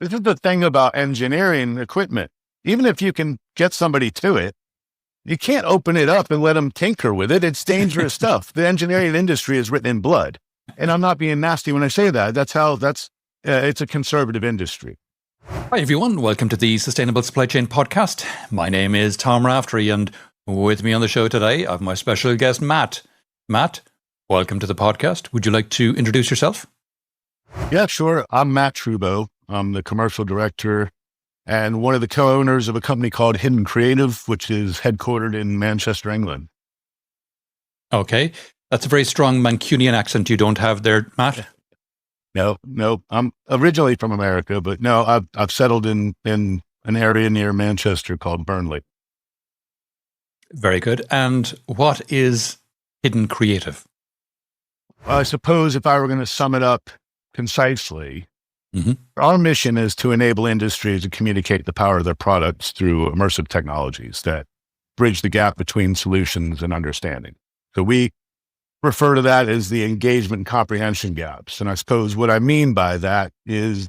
This is the thing about engineering equipment. Even if you can get somebody to it, you can't open it up and let them tinker with it. It's dangerous stuff. The engineering industry is written in blood. And I'm not being nasty when I say that. It's a conservative industry. Hi, everyone. Welcome to the Sustainable Supply Chain Podcast. My name is Tom Raftery, and with me on the show today, I have my special guest, Matt. Matt, welcome to the podcast. Would you like to introduce yourself? Yeah, sure. I'm Matt Trubow. I'm the commercial director and one of the co-owners of a company called Hidden Creative, which is headquartered in Manchester, England. Okay. That's a very strong Mancunian accent you don't have there, Matt. No. I'm originally from America, but no, I've settled in an area near Manchester called Burnley. Very good. And what is Hidden Creative? I suppose if I were going to sum it up concisely, our mission is to enable industries to communicate the power of their products through immersive technologies that bridge the gap between solutions and understanding. So we refer to that as the engagement and comprehension gaps. And I suppose what I mean by that is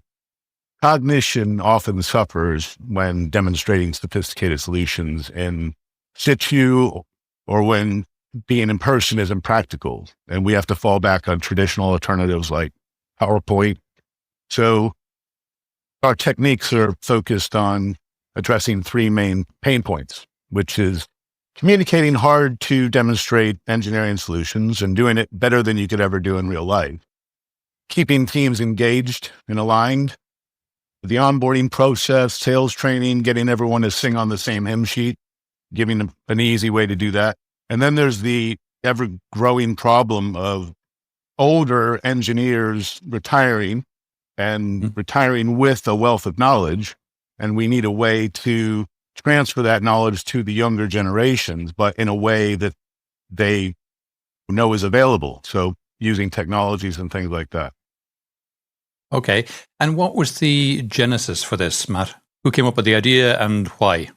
cognition often suffers when demonstrating sophisticated solutions in situ or when being in person is impractical. And we have to fall back on traditional alternatives like PowerPoint. So our techniques are focused on addressing three main pain points, which is communicating hard to demonstrate engineering solutions and doing it better than you could ever do in real life, keeping teams engaged and aligned, the onboarding process, sales training, getting everyone to sing on the same hymn sheet, giving them an easy way to do that. And then there's the ever-growing problem of older engineers retiring and retiring with a wealth of knowledge. And we need a way to transfer that knowledge to the younger generations, but in a way that they know is available. So using technologies and things like that. Okay. And what was the genesis for this, Matt? Who came up with the idea and why?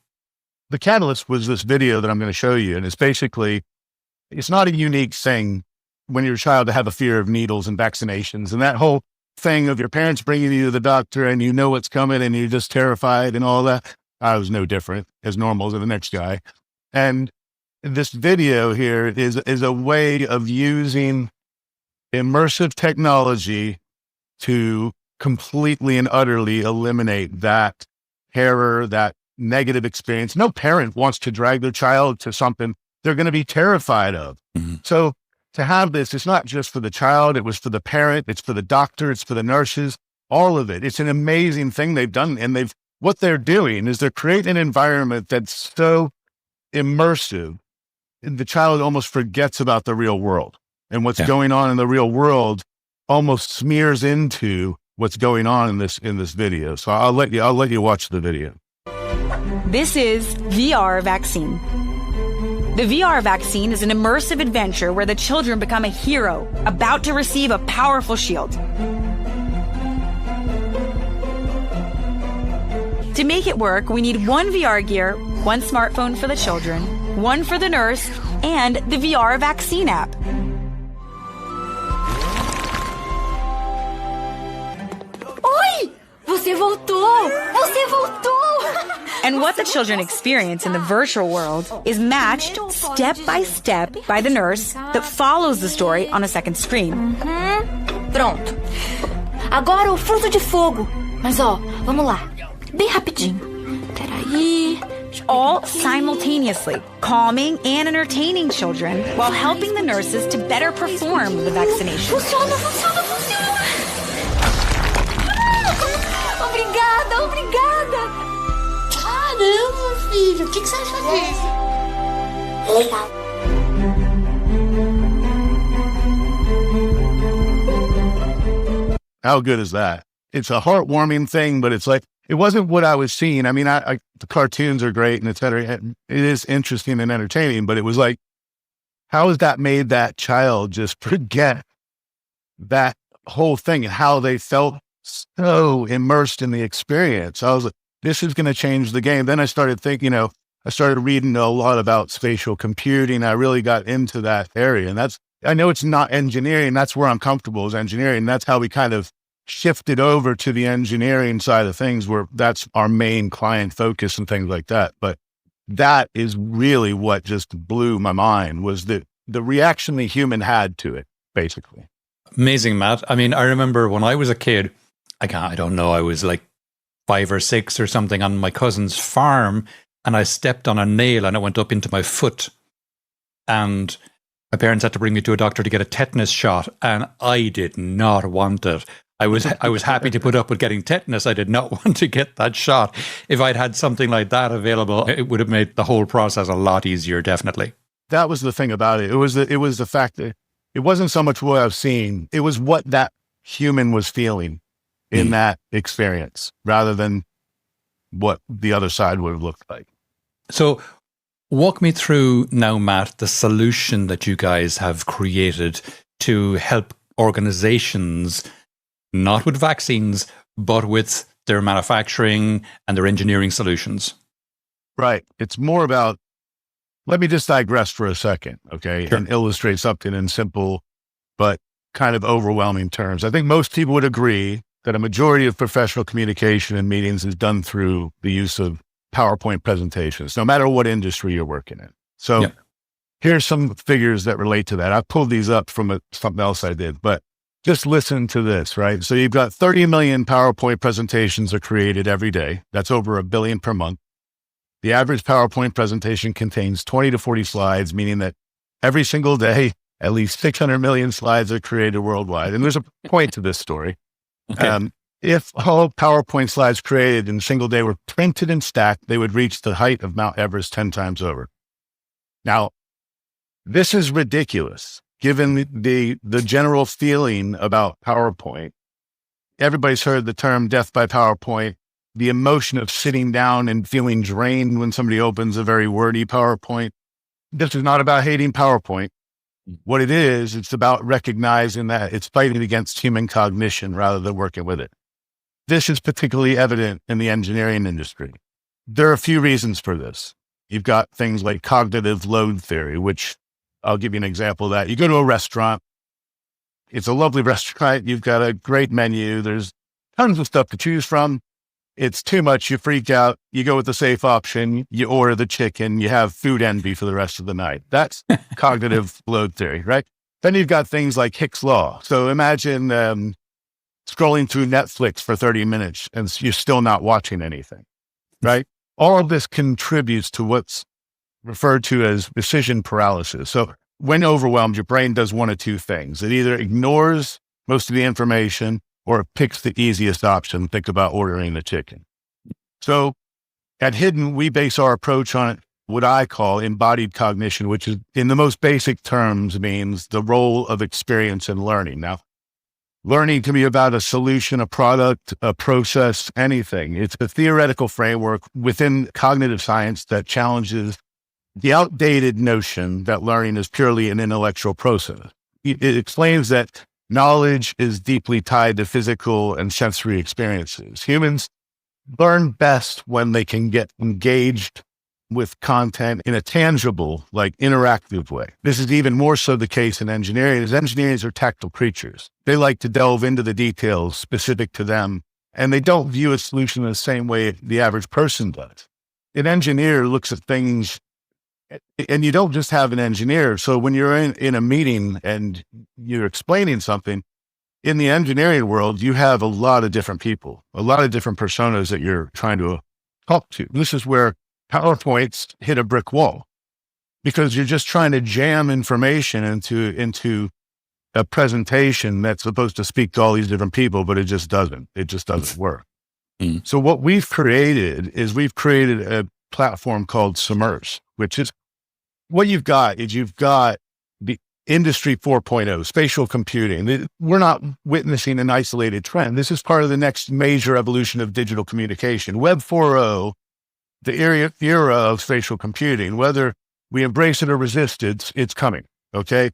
The catalyst was this video that I'm going to show you. And it's not a unique thing when you're a child to have a fear of needles and vaccinations and that whole thing of your parents bringing you to the doctor and you know what's coming and you're just terrified and all that. I was no different, as normal as the next guy. And this video here is a way of using immersive technology to completely and utterly eliminate that terror, that negative experience. No parent wants to drag their child to something they're going to be terrified of. So to have this, it's not just for the child, it was for the parent, it's for the doctor, it's for the nurses, all of it. It's an amazing thing they've done. And what they're doing is they're creating an environment that's so immersive, the child almost forgets about the real world. And what's going on in the real world almost smears into what's going on in this video. So I'll let you watch the video. This is VR Vaccine. The VR Vaccine is an immersive adventure where the children become a hero about to receive a powerful shield. To make it work, we need one VR gear, one smartphone for the children, one for the nurse, and the VR Vaccine app. Oi! Você voltou! Você voltou! And what the children experience in the virtual world is matched step by step by the nurse that follows the story on a second screen. Pronto. Agora o fruto de fogo. Mas vamos lá. Bem rapidinho. Peraí. All simultaneously calming and entertaining children while helping the nurses to better perform the vaccination. Funciona! Obrigada! Caramba, filho, o que você acha disso? Legal. How good is that? It's a heartwarming thing, but it's like, it wasn't what I was seeing. I mean, the cartoons are great and et cetera. It is interesting and entertaining, but it was like, how has that made that child just forget that whole thing and how they felt so immersed in the experience? I was like, this is going to change the game. Then I started thinking, I started reading a lot about spatial computing. I really got into that area. And I know it's not engineering. That's where I'm comfortable is engineering. That's how we kind of shifted over to the engineering side of things where that's our main client focus and things like that. But that is really what just blew my mind, was the reaction the human had to it, basically. Amazing, Matt. I mean, I remember when I was a kid, I don't know, I was like 5 or 6 or something on my cousin's farm, and I stepped on a nail and it went up into my foot. And my parents had to bring me to a doctor to get a tetanus shot, and I did not want it. I was happy to put up with getting tetanus. I did not want to get that shot. If I'd had something like that available, it would have made the whole process a lot easier, definitely. That was the thing about it. It was the fact that it wasn't so much what I've seen. It was what that human was feeling in that experience, rather than what the other side would have looked like. So walk me through now, Matt, the solution that you guys have created to help organizations, not with vaccines, but with their manufacturing and their engineering solutions. Right. It's more about, let me just digress for a second, okay, Sure. and illustrate something in simple but kind of overwhelming terms. I think most people would agree that a majority of professional communication and meetings is done through the use of PowerPoint presentations, no matter what industry you're working in. So here's some figures that relate to that. I pulled these up from something else I did, but just listen to this, right? So you've got 30 million PowerPoint presentations are created every day. That's over 1 billion per month. The average PowerPoint presentation contains 20 to 40 slides, meaning that every single day, at least 600 million slides are created worldwide. And there's a point to this story. Okay. If all PowerPoint slides created in a single day were printed and stacked, they would reach the height of Mount Everest 10 times over. Now, this is ridiculous, given the general feeling about PowerPoint. Everybody's heard the term death by PowerPoint, the emotion of sitting down and feeling drained when somebody opens a very wordy PowerPoint. This is not about hating PowerPoint. What it is, it's about recognizing that it's fighting against human cognition rather than working with it. This is particularly evident in the engineering industry. There are a few reasons for this. You've got things like cognitive load theory, which I'll give you an example of that. You go to a restaurant. It's a lovely restaurant. You've got a great menu. There's tons of stuff to choose from. It's too much. You freak out. You go with the safe option. You order the chicken. You have food envy for the rest of the night. That's cognitive load theory, right? Then you've got things like Hick's Law. So imagine scrolling through Netflix for 30 minutes and you're still not watching anything, right? All of this contributes to what's referred to as decision paralysis. So when overwhelmed, your brain does one of two things. It either ignores most of the information or it picks the easiest option. Think about ordering the chicken. So at Hidden, we base our approach on what I call embodied cognition, which is in the most basic terms means the role of experience in learning. Now, learning can be about a solution, a product, a process, anything. It's a theoretical framework within cognitive science that challenges the outdated notion that learning is purely an intellectual process. It explains that knowledge is deeply tied to physical and sensory experiences. Humans learn best when they can get engaged with content in a tangible, like interactive way. This is even more so the case in engineering, as engineers are tactile creatures. They like to delve into the details specific to them, and they don't view a solution in the same way the average person does. An engineer looks at things, and you don't just have an engineer. So when you're in a meeting and you're explaining something, in the engineering world, you have a lot of different people, a lot of different personas that you're trying to talk to. This is where PowerPoints hit a brick wall, because you're just trying to jam information into a presentation that's supposed to speak to all these different people, but it just doesn't. It just doesn't work. Mm. So what we've created a platform called Submerse, which is what you've got the industry 4.0, spatial computing. We're not witnessing an isolated trend. This is part of the next major evolution of digital communication. Web 4.0, the era of spatial computing, whether we embrace it or resist it, it's coming, okay?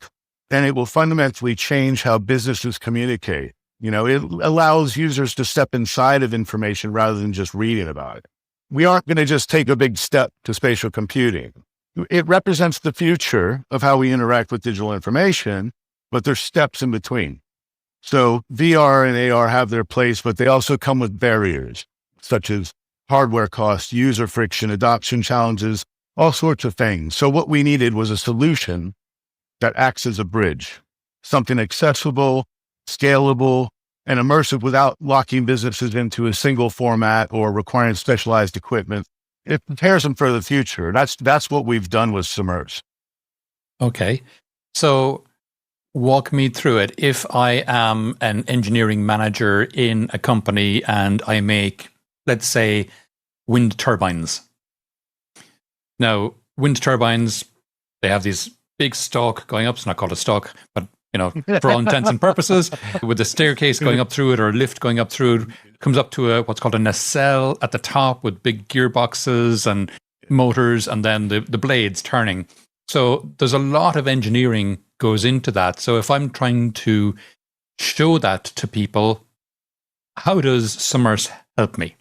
And it will fundamentally change how businesses communicate. You know, it allows users to step inside of information rather than just reading about it. We aren't going to just take a big step to spatial computing. It represents the future of how we interact with digital information, but there's steps in between. So VR and AR have their place, but they also come with barriers, such as hardware costs, user friction, adoption challenges, all sorts of things. So what we needed was a solution that acts as a bridge, something accessible, scalable, and immersive without locking businesses into a single format or requiring specialized equipment. It prepares them for the future. That's what we've done with Submerse. Okay. So walk me through it. If I am an engineering manager in a company and I make, let's say, wind turbines. Now, wind turbines, they have these big stalk going up. It's not called a stalk, but for all intents and purposes, with a staircase going up through it or a lift going up through it, comes up to what's called a nacelle at the top with big gearboxes and motors, and then the blades turning. So there's a lot of engineering goes into that. So if I'm trying to show that to people, how does Submerse help me?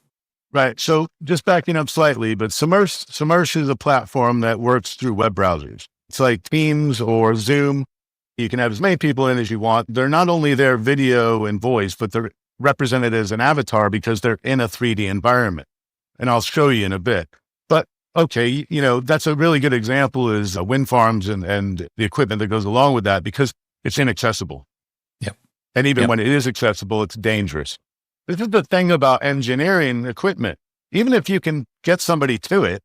Right. So just backing up slightly, but Submerse is a platform that works through web browsers. It's like Teams or Zoom. You can have as many people in as you want. They're not only their video and voice, but they're represented as an avatar because they're in a 3D environment. And I'll show you in a bit. But okay, that's a really good example is wind farms and the equipment that goes along with that because it's inaccessible. Yep. And even when it is accessible, it's dangerous. This is the thing about engineering equipment. Even if you can get somebody to it,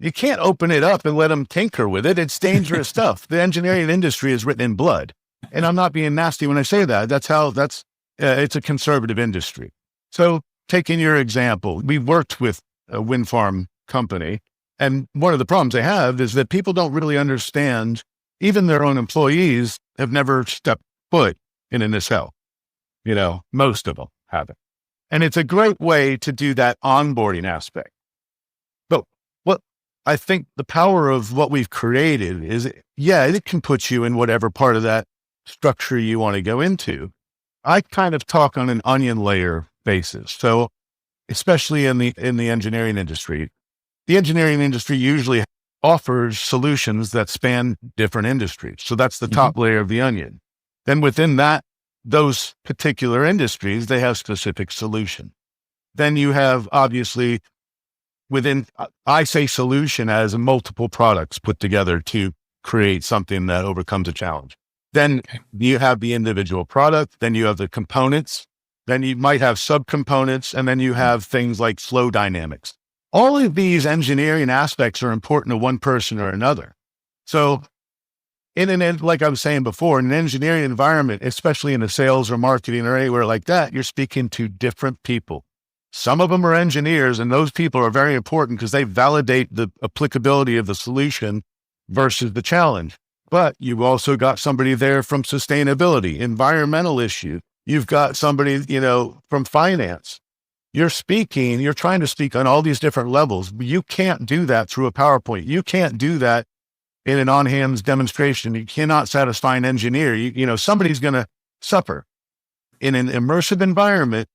you can't open it up and let them tinker with it. It's dangerous stuff. The engineering industry is written in blood. And I'm not being nasty when I say that. It's a conservative industry. So taking your example, we worked with a wind farm company. And one of the problems they have is that people don't really understand, even their own employees have never stepped foot in a nacelle. Most of them haven't. And it's a great way to do that onboarding aspect. But what I think the power of what we've created is, it can put you in whatever part of that structure you want to go into. I kind of talk on an onion layer basis. So especially in the engineering industry, the engineering industry usually offers solutions that span different industries. So that's the top layer of the onion. Then within those particular industries, they have specific solution. Then you have obviously I say solution as multiple products put together to create something that overcomes a challenge. Then you have the individual product, then you have the components, then you might have subcomponents, and then you have things like flow dynamics. All of these engineering aspects are important to one person or another. So like I was saying before, in an engineering environment, especially in a sales or marketing or anywhere like that, you're speaking to different people. Some of them are engineers, and those people are very important because they validate the applicability of the solution versus the challenge. But you've also got somebody there from sustainability, environmental issue. You've got somebody, from finance. You're trying to speak on all these different levels. You can't do that through a PowerPoint. You can't do that in an on-hands demonstration. You cannot satisfy an engineer. Somebody's going to suffer. In an immersive environment,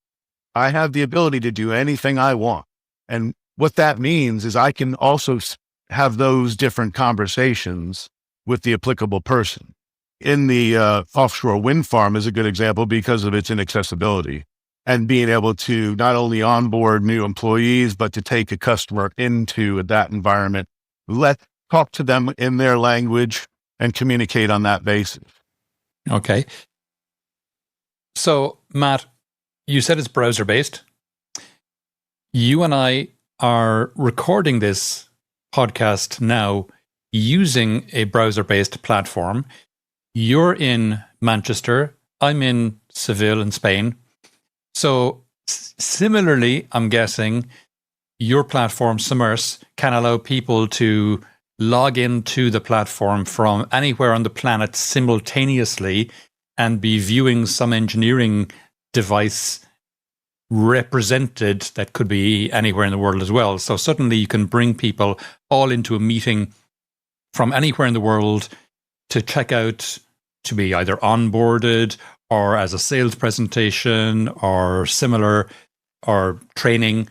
I have the ability to do anything I want. And what that means is I can also have those different conversations with the applicable person. In the offshore wind farm is a good example because of its inaccessibility and being able to not only onboard new employees, but to take a customer into that environment, talk to them in their language and communicate on that basis. Okay. So, Matt, you said it's browser-based. You and I are recording this podcast now using a browser-based platform. You're in Manchester. I'm in Seville in Spain. So similarly, I'm guessing your platform, Simmerse, can allow people to log into the platform from anywhere on the planet simultaneously and be viewing some engineering device represented that could be anywhere in the world as well. So suddenly you can bring people all into a meeting from anywhere in the world to check out, to be either onboarded or as a sales presentation or similar, or training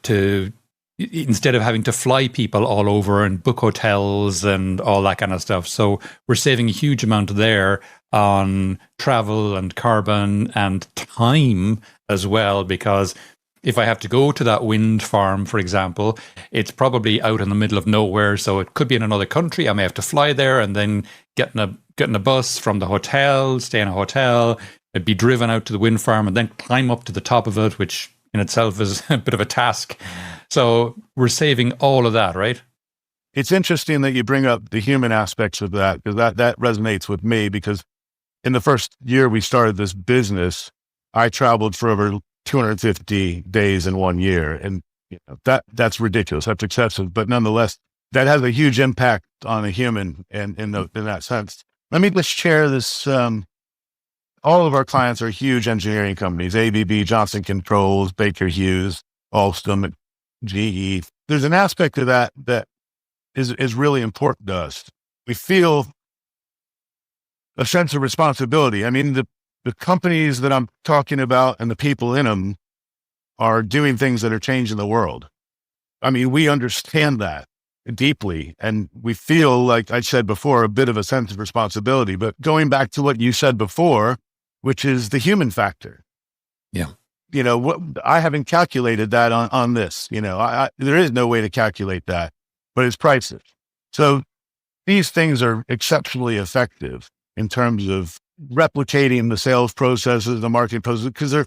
to instead of having to fly people all over and book hotels and all that kind of stuff. So we're saving a huge amount there on travel and carbon and time as well, because if I have to go to that wind farm, for example, it's probably out in the middle of nowhere. So it could be in another country. I may have to fly there and then get in a bus from the hotel, stay in a hotel, it'd be driven out to the wind farm and then climb up to the top of it, which in itself is a bit of a task. So we're saving all of that, right? It's interesting that you bring up the human aspects of that, because that resonates with me, because in the first year we started this business, I traveled for over 250 days in 1 year. And that's ridiculous. That's excessive. But nonetheless, that has a huge impact on a human in that sense. Let me just share this. All of our clients are huge engineering companies: ABB, Johnson Controls, Baker Hughes, Alstom, GE. There's an aspect of that is really important to us. We feel a sense of responsibility. I mean, the companies that I'm talking about and the people in them are doing things that are changing the world. I mean, we understand that deeply, and we feel, like I said before, a bit of a sense of responsibility. But going back to what you said before, which is the human factor. Yeah. I haven't calculated that on this. There is no way to calculate that, but it's priceless. So these things are exceptionally effective in terms of replicating the sales processes, the marketing processes, because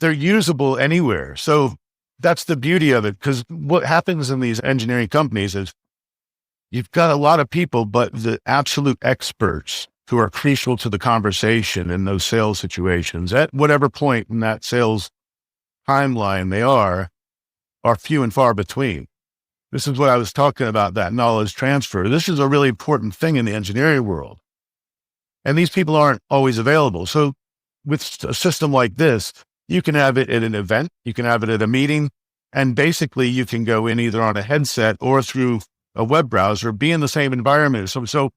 they're usable anywhere. So that's the beauty of it. Because what happens in these engineering companies is you've got a lot of people, but the absolute experts who are crucial to the conversation in those sales situations at whatever point in that sales timeline they are few and far between. This is what I was talking about, that knowledge transfer. This is a really important thing in the engineering world. And these people aren't always available. So with a system like this, you can have it at an event, you can have it at a meeting, and basically you can go in either on a headset or through a web browser, be in the same environment. So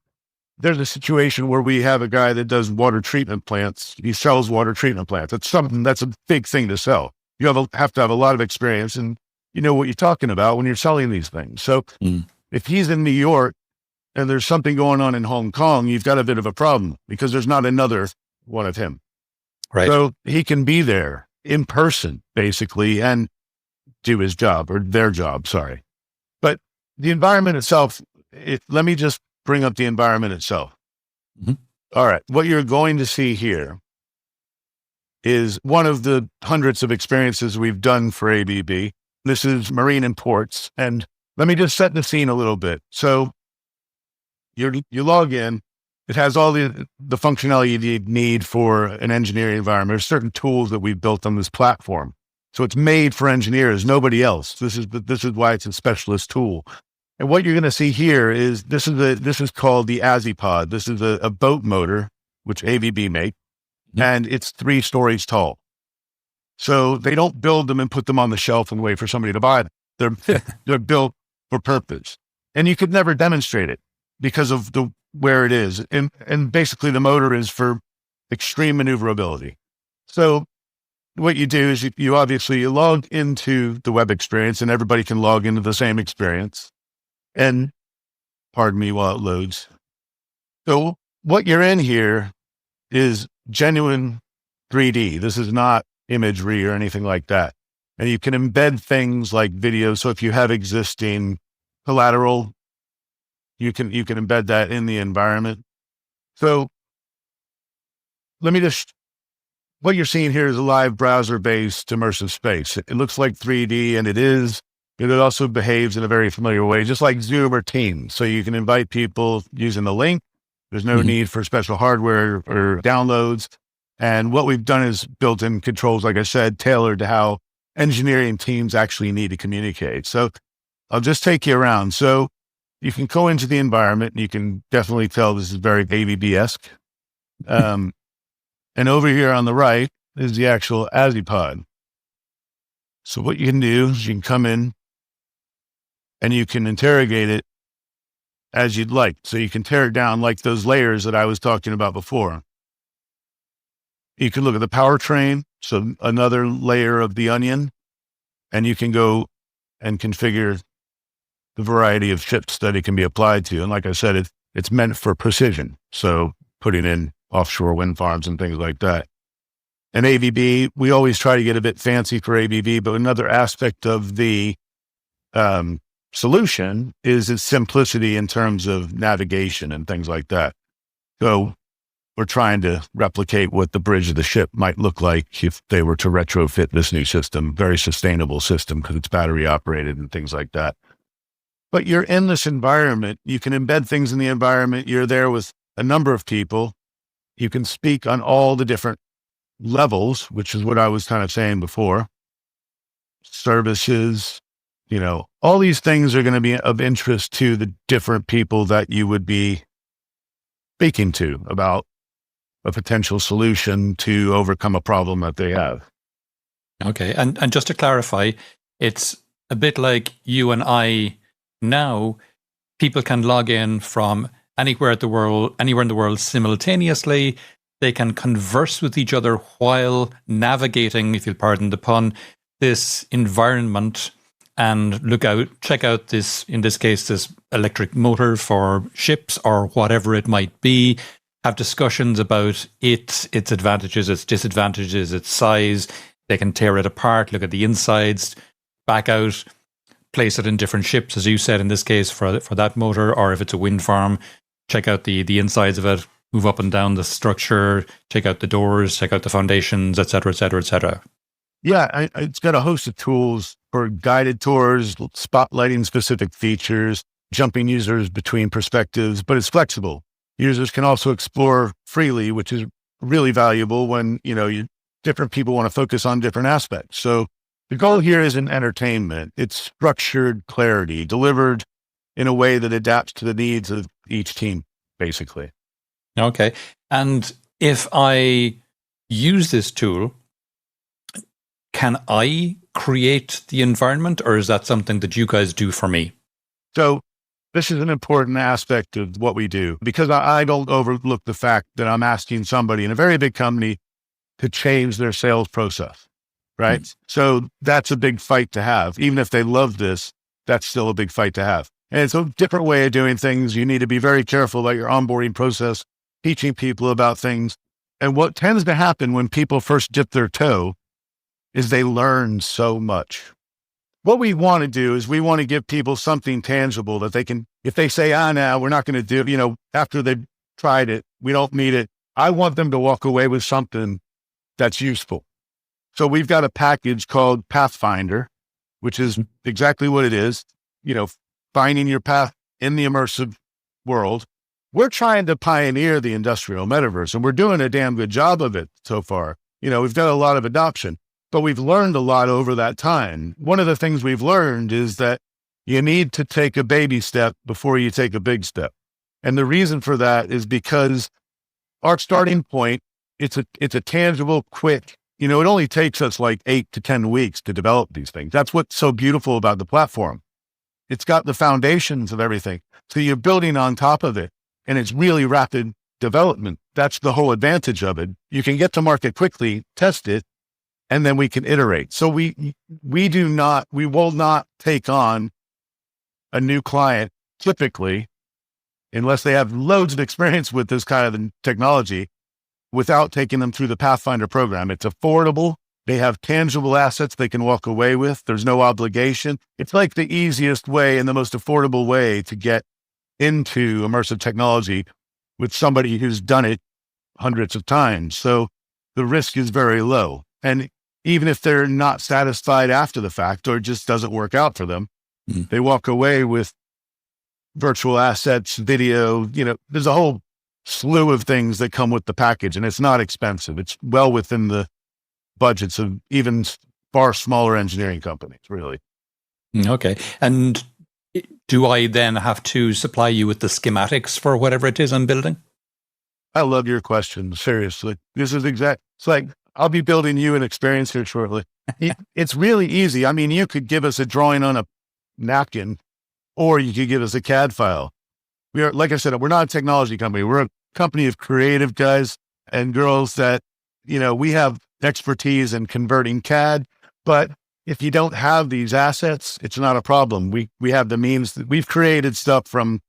there's a situation where we have a guy that does water treatment plants. He sells water treatment plants. That's a big thing to sell. You have to have a lot of experience, and you know what you're talking about when you're selling these things. So if he's in New York and there's something going on in Hong Kong, you've got a bit of a problem because there's not another one of him. Right. So he can be there in person, basically, and do his job, or their job, sorry. But the environment itself, let me just bring up the environment itself. Mm-hmm. All right. What you're going to see here is one of the hundreds of experiences we've done for ABB. This is marine and ports. And let me just set the scene a little bit. So you log in. It has all the functionality you need for an engineering environment. There's certain tools that we've built on this platform. So it's made for engineers, nobody else. This is why it's a specialist tool. And what you're going to see here is this is called the Azipod. This is a boat motor, which ABB make, and it's 3 stories tall. So they don't build them and put them on the shelf and wait for somebody to buy them. They're built for purpose, and you could never demonstrate it because of where it is. And basically the motor is for extreme maneuverability. So what you do is you obviously log into the web experience, and everybody can log into the same experience. And pardon me while it loads. So what you're in here is genuine 3D. This is not imagery or anything like that. And you can embed things like video. So if you have existing collateral, you can embed that in the environment. So what you're seeing here is a live browser-based immersive space. It looks like 3D, and it is. It also behaves in a very familiar way, just like Zoom or Teams. So you can invite people using the link. There's no need for special hardware or downloads. And what we've done is built in controls, like I said, tailored to how engineering teams actually need to communicate. So I'll just take you around. So you can go into the environment, and you can definitely tell this is very ABB-esque. And over here on the right is the actual Azipod. So what you can do is you can come in and you can interrogate it as you'd like. So you can tear it down like those layers that I was talking about before. You can look at the powertrain, so another layer of the onion, and you can go and configure the variety of ships that it can be applied to. And like I said, it's meant for precision. So putting in offshore wind farms and things like that. And ABB, we always try to get a bit fancy for ABB, but another aspect of the solution is its simplicity in terms of navigation and things like that. So we're trying to replicate what the bridge of the ship might look like if they were to retrofit this new system, very sustainable system because it's battery operated and things like that. But you're in this environment. You can embed things in the environment. You're there with a number of people. You can speak on all the different levels, which is what I was kind of saying before. Services, all these things are going to be of interest to the different people that you would be speaking to about a potential solution to overcome a problem that they have. Okay. And just to clarify, it's a bit like you and I now. People can log in from anywhere in the world simultaneously. They can converse with each other while navigating, if you'll pardon the pun, this environment and check out this, in this case, this electric motor for ships or whatever it might be, have discussions about its advantages, its disadvantages, its size. They can tear it apart, look at the insides, back out, place it in different ships, as you said, in this case, for that motor, or if it's a wind farm, check out the insides of it, move up and down the structure, check out the doors, check out the foundations, et cetera, et cetera, et cetera. Yeah, it's got a host of tools for guided tours, spotlighting specific features, jumping users between perspectives, but it's flexible. Users can also explore freely, which is really valuable when, different people want to focus on different aspects. So the goal here isn't entertainment. It's structured clarity delivered in a way that adapts to the needs of each team, basically. Okay. And if I use this tool, can I create the environment, or is that something that you guys do for me? So this is an important aspect of what we do, because I don't overlook the fact that I'm asking somebody in a very big company to change their sales process, right? Mm-hmm. So that's a big fight to have. Even if they love this, that's still a big fight to have. And it's a different way of doing things. You need to be very careful about your onboarding process, teaching people about things. And what tends to happen when people first dip their toe is they learn so much. What we want to do is we want to give people something tangible that they can, if they say, no, we're not going to do, after they've tried it, we don't need it. I want them to walk away with something that's useful. So we've got a package called Pathfinder, which is exactly what it is, finding your path in the immersive world. We're trying to pioneer the industrial metaverse, and we're doing a damn good job of it so far. We've got a lot of adoption. But we've learned a lot over that time. One of the things we've learned is that you need to take a baby step before you take a big step. And the reason for that is because our starting point, it's a tangible, quick, it only takes us like 8 to 10 weeks to develop these things. That's what's so beautiful about the platform. It's got the foundations of everything. So you're building on top of it, and it's really rapid development. That's the whole advantage of it. You can get to market quickly, test it, and then we can iterate. So we will not take on a new client typically, unless they have loads of experience with this kind of technology, without taking them through the Pathfinder program. It's affordable. They have tangible assets they can walk away with. There's no obligation. It's like the easiest way and the most affordable way to get into immersive technology with somebody who's done it hundreds of times. So the risk is very low. And even if they're not satisfied after the fact, or it just doesn't work out for them, they walk away with virtual assets, video, there's a whole slew of things that come with the package, and it's not expensive. It's well within the budgets of even far smaller engineering companies, really. Okay. And do I then have to supply you with the schematics for whatever it is I'm building? I love your question. Seriously. This is it's like, I'll be building you an experience here shortly. It's really easy. I mean, you could give us a drawing on a napkin, or you could give us a CAD file. We are, like I said, we're not a technology company. We're a company of creative guys and girls that, we have expertise in converting CAD, but if you don't have these assets, it's not a problem. We have the means. We've created stuff from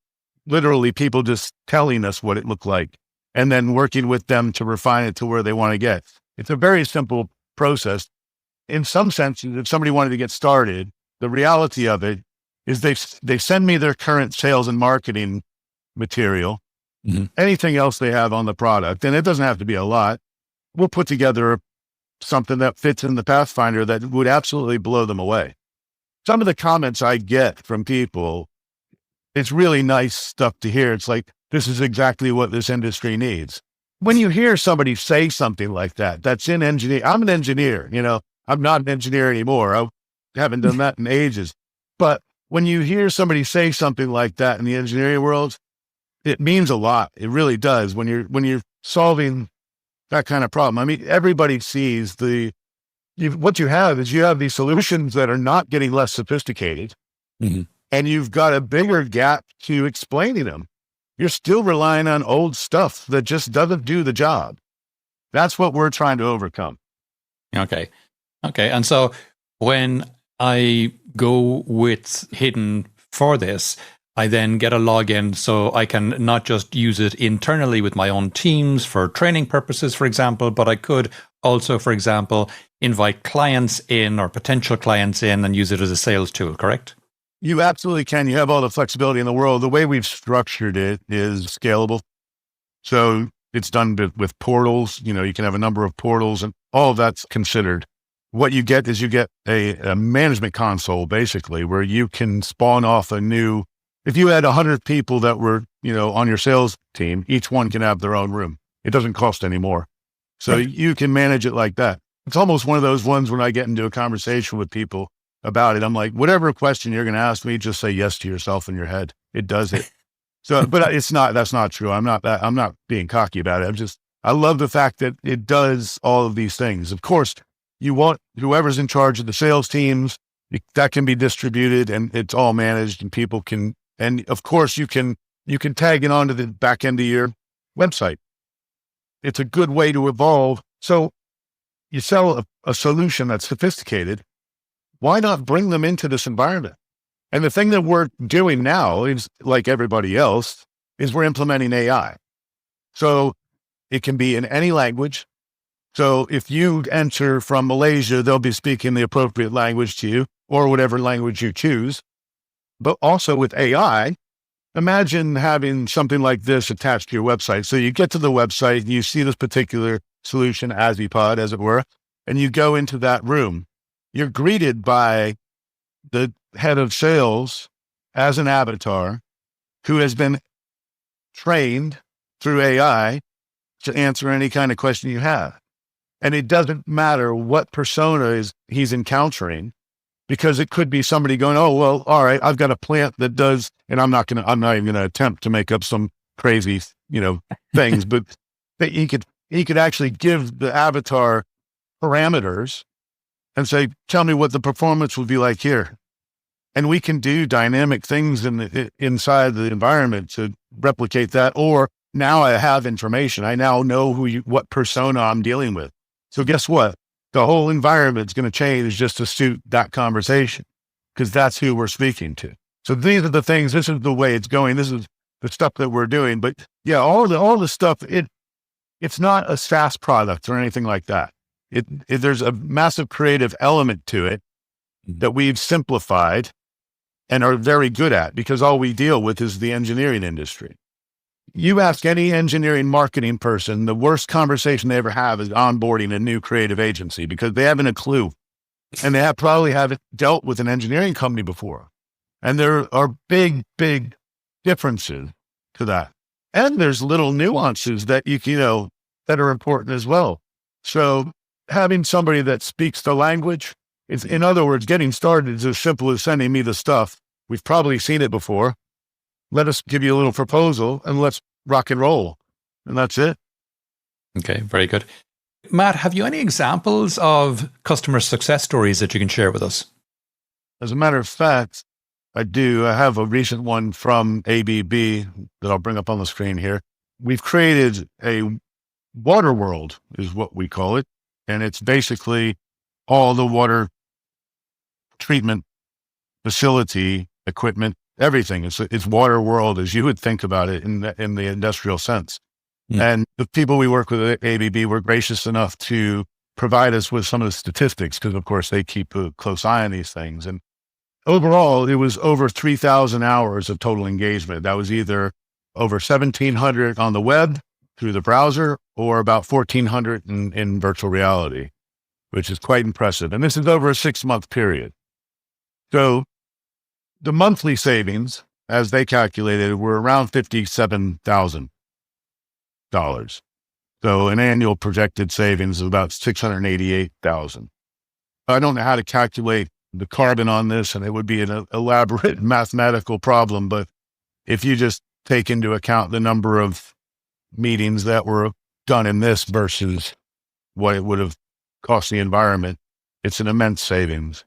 literally people just telling us what it looked like and then working with them to refine it to where they want to get. It's a very simple process. In some senses, if somebody wanted to get started, the reality of it is they send me their current sales and marketing material, anything else they have on the product, and it doesn't have to be a lot. We'll put together something that fits in the Pathfinder that would absolutely blow them away. Some of the comments I get from people, it's really nice stuff to hear. It's like, this is exactly what this industry needs. When you hear somebody say something like that, that's in engineering. I'm an engineer, I'm not an engineer anymore. I haven't done that in ages. But when you hear somebody say something like that in the engineering world, it means a lot. It really does. When you're solving that kind of problem. I mean, everybody sees what you have is you have these solutions that are not getting less sophisticated, and you've got a bigger gap to explaining them. You're still relying on old stuff that just doesn't do the job. That's what we're trying to overcome. Okay. And so when I go with Hidden for this, I then get a login so I can not just use it internally with my own teams for training purposes, for example, but I could also, for example, invite clients in or potential clients in and use it as a sales tool, correct? You absolutely can. You have all the flexibility in the world. The way we've structured it is scalable. So it's done with portals. You can have a number of portals and all of that's considered. What you get is a management console, basically, where you can spawn off if you had 100 people that were, on your sales team, each one can have their own room. It doesn't cost any more. So you can manage it like that. It's almost one of those ones when I get into a conversation with people about it, I'm like, whatever question you're going to ask me, just say yes to yourself in your head. It does it. So, but that's not true. I'm not being cocky about it. I love the fact that it does all of these things. Of course, you want whoever's in charge of the sales teams, that can be distributed and it's all managed and people can, and of course you can tag it onto the back end of your website. It's a good way to evolve. So you sell a solution that's sophisticated. Why not bring them into this environment? And the thing that we're doing now is, like everybody else, is we're implementing AI. So it can be in any language. So if you enter from Malaysia, they'll be speaking the appropriate language to you or whatever language you choose. But also with AI, imagine having something like this attached to your website. So you get to the website, you see this particular solution, Azipod, as it were, and you go into that room. You're greeted by the head of sales as an avatar who has been trained through AI to answer any kind of question you have. And it doesn't matter what persona he's encountering, because it could be somebody going, oh, well, all right, I've got a plant that does, and I'm not even going to attempt to make up some crazy, things, but that he could actually give the avatar parameters and say, tell me what the performance would be like here. And we can do dynamic things inside the environment to replicate that. Or now I have information. I now know what persona I'm dealing with. So guess what? The whole environment's going to change just to suit that conversation, because that's who we're speaking to. So these are the things, this is the way it's going. This is the stuff that we're doing. But yeah, all the stuff, it's not a SaaS product or anything like that. There's a massive creative element to it that we've simplified and are very good at, because all we deal with is the engineering industry. You ask any engineering marketing person, the worst conversation they ever have is onboarding a new creative agency, because they haven't a clue. And they probably haven't dealt with an engineering company before. And there are big, big differences to that. And there's little nuances that that are important as well. So having somebody that speaks the language, in other words, getting started is as simple as sending me the stuff. We've probably seen it before. Let us give you a little proposal and let's rock and roll. And that's it. Okay, very good. Matt, have you any examples of customer success stories that you can share with us? As a matter of fact, I do. I have a recent one from ABB that I'll bring up on the screen here. We've created a water world, is what we call it. And it's basically all the water treatment facility, equipment, everything. It's water world as you would think about it in the industrial sense. And the people we work with at ABB were gracious enough to provide us with some of the statistics, because of course they keep a close eye on these things. And overall, it was over 3,000 hours of total engagement. That was either over 1,700 on the web through the browser, or about 1,400 in virtual reality, which is quite impressive. And this is over a 6-month period. So the monthly savings, as they calculated, were around $57,000. So an annual projected savings of about $688,000. I don't know how to calculate the carbon on this, and it would be an elaborate mathematical problem. But if you just take into account the number of meetings that were done in this versus what it would have cost the environment, it's an immense savings.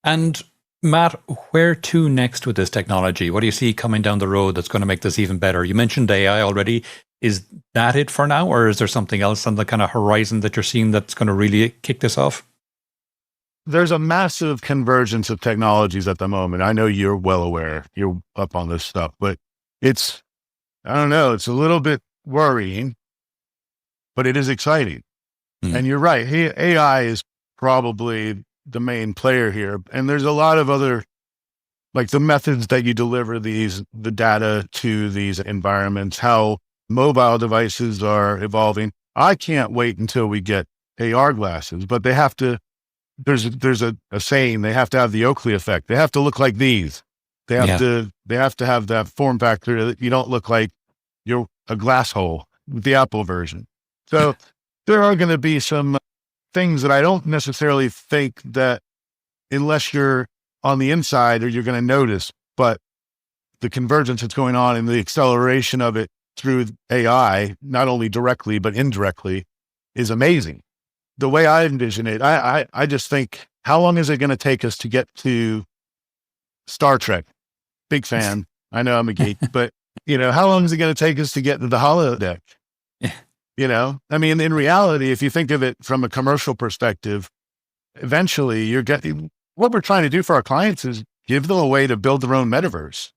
And Matt, where to next with this technology? What do you see coming down the road that's going to make this even better? You mentioned AI already. Is that it for now, or is there something else on the kind of horizon that you're seeing that's going to really kick this off? There's a massive convergence of technologies at the moment. I know you're well aware, you're up on this stuff, but it's a little bit worrying, but it is exciting. And you're right. AI is probably the main player here. And there's a lot of other, like the methods that you deliver the data to these environments, how mobile devices are evolving. I can't wait until we get AR glasses, but they have to, there's a saying, they have to have the Oakley effect. They have to look like these. They have to have that form factor that you don't look like you're a glass hole with the Apple version. So there are going to be some things that I don't necessarily think that unless you're on the inside or you're going to notice, but the convergence that's going on and the acceleration of it through AI, not only directly, but indirectly, is amazing. The way I envision it, I just think, how long is it going to take us to get to Star Trek? Big fan. I know I'm a geek, but how long is it going to take us to get to the holodeck? I mean, in reality, if you think of it from a commercial perspective, eventually you're getting, what we're trying to do for our clients is give them a way to build their own metaverse,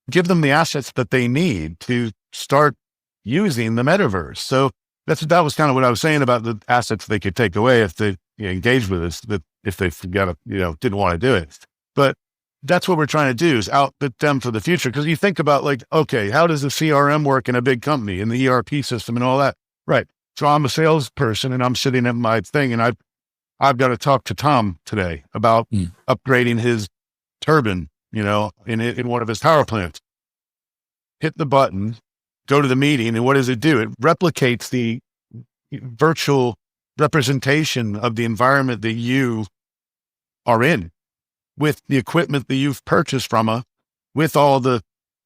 give them the assets that they need to start using the metaverse. So that was kind of what I was saying about the assets they could take away if they engage with us, that if they forgot, didn't want to do it. But that's what we're trying to do, is outfit them for the future. Because you think about, like, okay, how does the CRM work in a big company, in the ERP system and all that? Right. So I'm a salesperson and I'm sitting at my thing, and I've got to talk to Tom today about upgrading his turbine, in one of his power plants. Hit the button, go to the meeting, and what does it do? It replicates the virtual representation of the environment that you are in, with the equipment that you've purchased from with all the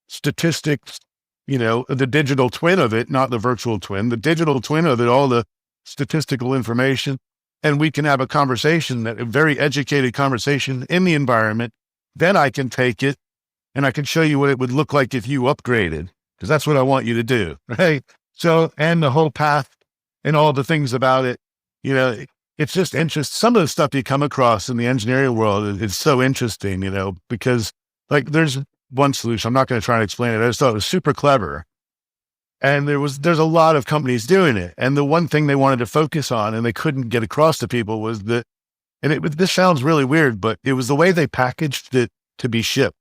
statistics, the digital twin of it, not the virtual twin, the digital twin of it, all the statistical information. And we can have a conversation, a very educated conversation in the environment. Then I can take it and I can show you what it would look like if you upgraded, because that's what I want you to do. Right. So, and the whole path and all the things about it, it's just interesting. Some of the stuff you come across in the engineering world is so interesting, because like there's one solution. I'm not going to try to explain it. I just thought it was super clever. And there's a lot of companies doing it. And the one thing they wanted to focus on and they couldn't get across to people was that, this sounds really weird, but it was the way they packaged it to be shipped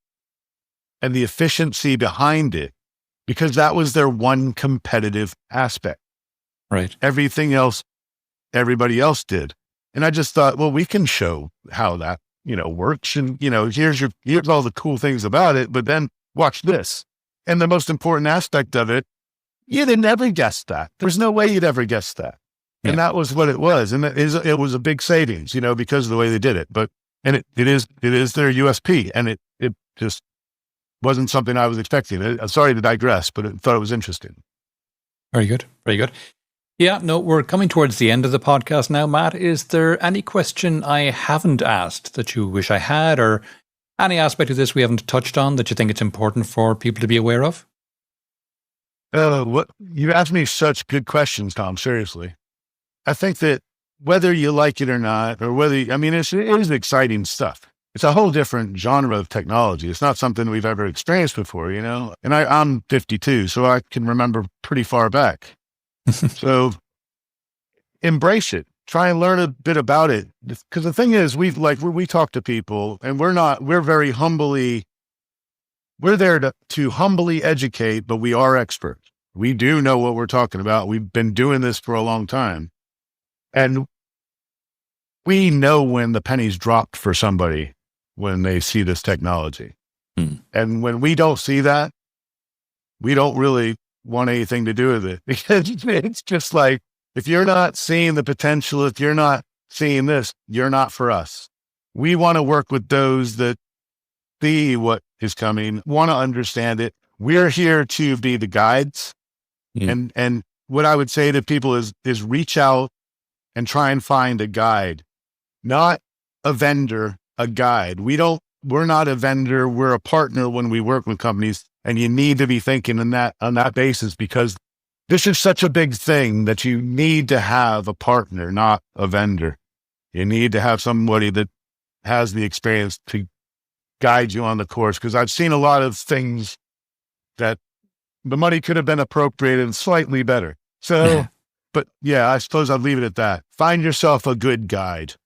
and the efficiency behind it, because that was their one competitive aspect. Right. Everything else, everybody else did. And I just thought, well, we can show how that, works. And, here's all the cool things about it, but then watch this. And the most important aspect of it, you'd never guess that. There's no way you'd ever guess that. Yeah. And that was what it was. And it was a big savings, because of the way they did it. And it is their USP. And it just wasn't something I was expecting. I'm sorry to digress, but I thought it was interesting. Very good. Very good. Yeah, no, we're coming towards the end of the podcast now, Matt. Is there any question I haven't asked that you wish I had, or any aspect of this we haven't touched on that you think it's important for people to be aware of? You asked me such good questions, Tom, seriously. I think that whether you like it or not, or it is exciting stuff. it's a whole different genre of technology. It's not something we've ever experienced before, you know? And I'm 52, so I can remember pretty far back. So embrace it. Try and learn a bit about it. Because the thing is, we talk to people and we're there to humbly educate, but we are experts. We do know what we're talking about. We've been doing this for a long time. And we know when the penny's dropped for somebody when they see this technology. And when we don't see that, we don't really want anything to do with it, because it's just like, if you're not seeing the potential, if you're not seeing this, you're not for us. We want to work with those that see what is coming, want to understand it. We're here to be the guides. And what I would say to people is reach out and try and find a guide, not a vendor, a guide. We're not a vendor. We're a partner when we work with companies, and you need to be thinking on that basis, because this is such a big thing that you need to have a partner, not a vendor. You need to have somebody that has the experience to guide you on the course. Because I've seen a lot of things that the money could have been appropriated slightly better. So, but yeah, I suppose I'll leave it at that. Find yourself a good guide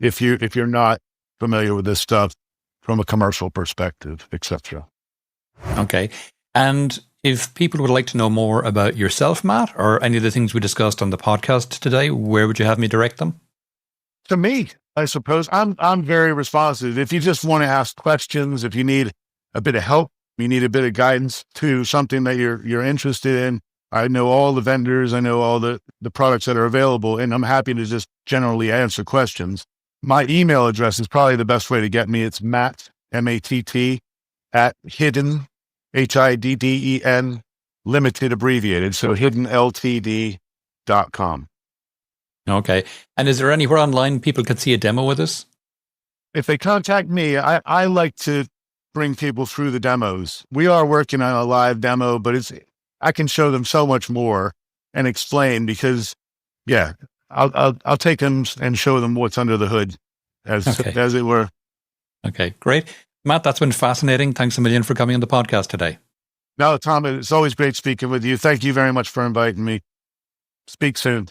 if you're not familiar with this stuff from a commercial perspective, etc. Okay. And if people would like to know more about yourself, Matt, or any of the things we discussed on the podcast today, where would you have me direct them? To me, I suppose. I'm very responsive. If you just want to ask questions, if you need a bit of help, you need a bit of guidance to something that you're interested in, I know all the vendors, I know all the products that are available, and I'm happy to just generally answer questions. My email address is probably the best way to get me. It's Matt, M-A-T-T, at Hidden, H-I-D-D-E-N, limited abbreviated, so hiddenltd.com. Okay. And is there anywhere online people could see a demo with us? If they contact me, I like to bring people through the demos. We are working on a live demo, but I can show them so much more and explain, because, yeah, I'll take them and show them what's under the hood, as it were. Okay, great. Matt, that's been fascinating. Thanks a million for coming on the podcast today. No, Tom, it's always great speaking with you. Thank you very much for inviting me. Speak soon.